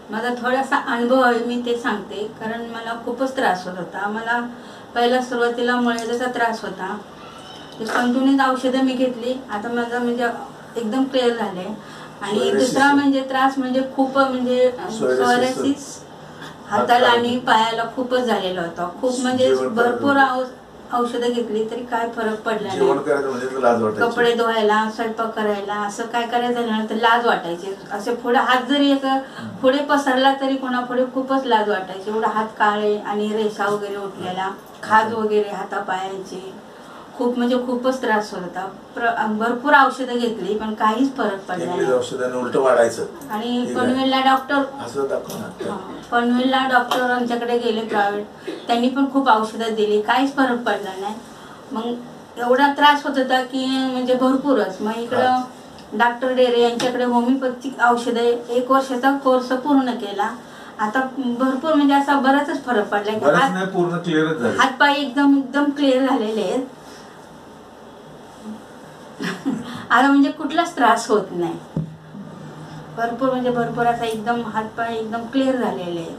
माझा थोडासा अनुभव आहे, मी ते सांगते. कारण मला खूपच त्रास होत होता. मला पहिला सुरुवातीला मुळव्याधाचा त्रास होता. ते कंटिन्यूस औषधं मी घेतली. आता माझा म्हणजे एकदम क्लिअर झाले. आणि दुसरा म्हणजे त्रास म्हणजे खूप म्हणजे सोरायसिस हाताला आणि पायाला खूपच झालेला होता. खूप म्हणजे भरपूर औषधं घेतली तरी काय फरक पडला नाही. कपडे धुवायला, स्वयंपाक करायला, असं काय करायचं झालं तर लाज वाटायची. असे पुढे हात जरी एक पुढे पसरला तरी कोणा पुढे खूपच लाज वाटायची. एवढा हात काळे आणि रेषा वगैरे उठलेला, खाज वगैरे हातापायांची, खूप म्हणजे खूपच त्रास होत होता. भरपूर औषधं घेतली पण काहीच फरक पडला नाही. औषधाने उलट वाढायचं. आणि पनवेलला डॉक्टरांच्याकडे गेले प्रायव्हेट, त्यांनी पण खूप औषधं दिली, काहीच फरक पडला नाही. मग एवढा त्रास होत होता की म्हणजे भरपूरच. मग इकडं डॉक्टर डेरे यांच्याकडे होमिओपॅथिक औषधे 1 वर्षाचा कोर्स पूर्ण केला. आता भरपूर म्हणजे असा बराचच फरक पडला. पूर्ण क्लिअर झाले, हातपाय एकदम क्लिअर झालेले आहेत. आता म्हणजे कुठलाच त्रास होत नाही. भरपूर म्हणजे भरपूर असा एकदम हातपाय एकदम क्लिअर झालेले आहेत.